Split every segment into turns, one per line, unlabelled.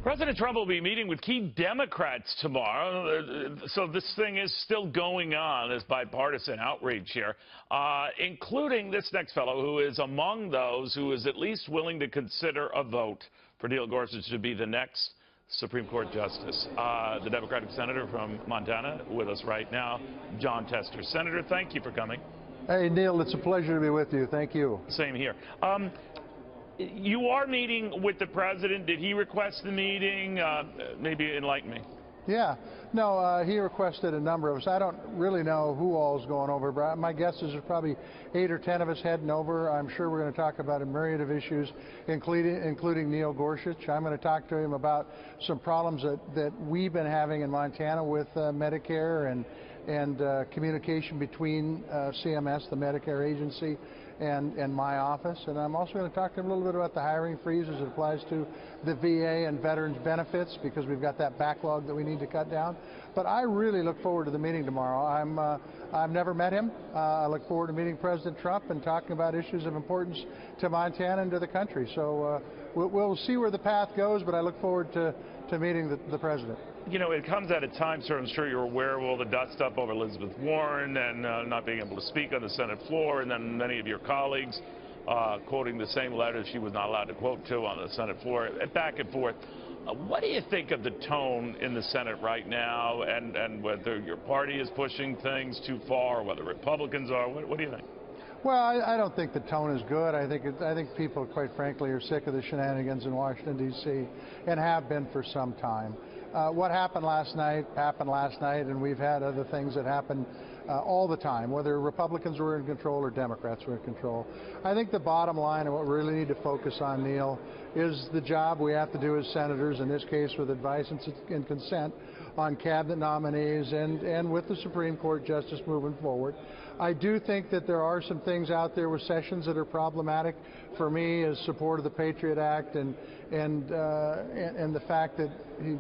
President Trump will be meeting with key Democrats tomorrow, so this thing is still going on, this bipartisan outreach here, including this next fellow who is among those who is at least willing to consider a vote for Neil Gorsuch to be the next Supreme Court Justice. The Democratic Senator from Montana with us right now, Jon Tester. Senator, thank you for coming.
Hey, Neil, it's a pleasure to be with you. Thank you.
Same here. You are meeting with the president. Did he request the meeting? Maybe enlighten me.
Yeah. No, he requested a number of us. I don't really know who all is going over, but my guess is there's probably 8 or 10 of us heading over. I'm sure we're going to talk about a myriad of issues, including Neil Gorsuch. I'm going to talk to him about some problems that we've been having in Montana with Medicare and communication between CMS, the Medicare agency, and my office. And I'm also going to talk to him a little bit about the hiring freeze as it applies to the VA and veterans benefits, because we've got that backlog that we need to cut down. But I really look forward to the meeting tomorrow. I've never met him. I look forward to meeting President Trump and talking about issues of importance to Montana and to the country. So we'll see where the path goes, but I look forward to meeting the president.
You know, it comes at a time, sir, I'm sure you're aware of all the dust up over Elizabeth Warren and not being able to speak on the Senate floor, and then many of your colleagues quoting the same letter she was not allowed to quote to on the Senate floor, back and forth. What do you think of the tone in the Senate right now, and whether your party is pushing things too far, or whether Republicans are? What do you think?
Well, I don't think the tone is good. I think people, quite frankly, are sick of the shenanigans in Washington, D.C., and have been for some time. What happened last night, and we've had other things that happen all the time, whether Republicans were in control or Democrats were in control. I think the bottom line and what we really need to focus on, Neil, is the job we have to do as senators, in this case with advice and consent on cabinet nominees and with the Supreme Court justice moving forward. I do think that there are some things out there with Sessions that are problematic for me, as support of the Patriot Act and the fact that he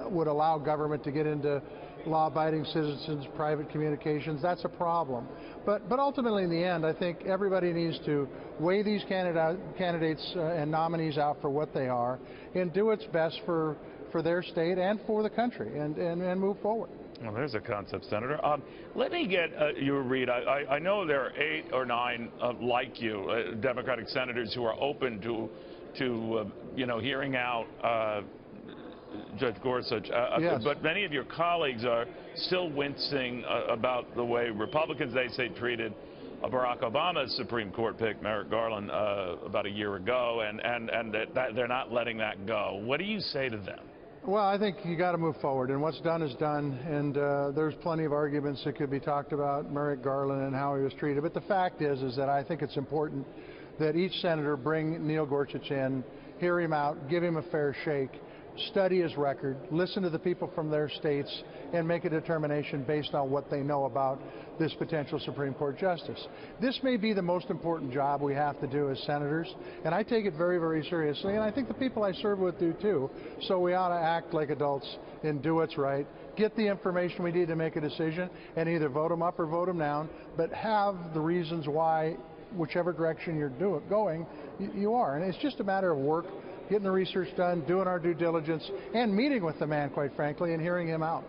would allow government to get into law-abiding citizens' private communications. That's a problem. But ultimately, in the end, I think everybody needs to weigh these candidates and nominees out for what they are and do its best for their state and for the country and move forward.
Well, there's a concept, Senator. Let me get your read. I know there are 8 or 9 like you, Democratic senators, who are open to hearing out Judge Gorsuch,
yes.
But many of your colleagues are still wincing about the way Republicans, they say, treated Barack Obama's Supreme Court pick, Merrick Garland, about a year ago, and that they're not letting that go. What do you say to them?
Well, I think you got to move forward, and what's done is done, and there's plenty of arguments that could be talked about Merrick Garland and how he was treated. But the fact is that I think it's important that each senator bring Neil Gorsuch in, hear him out, give him a fair shake, study his record, listen to the people from their states, and make a determination based on what they know about this potential Supreme Court justice. This may be the most important job we have to do as senators, and I take it very, very seriously, and I think the people I serve with do too. So we ought to act like adults and do what's right, get the information we need to make a decision, and either vote them up or vote them down, but have the reasons why, whichever direction you're going, you are. And it's just a matter of work, getting the research done, doing our due diligence, and meeting with the man, quite frankly, and hearing him out.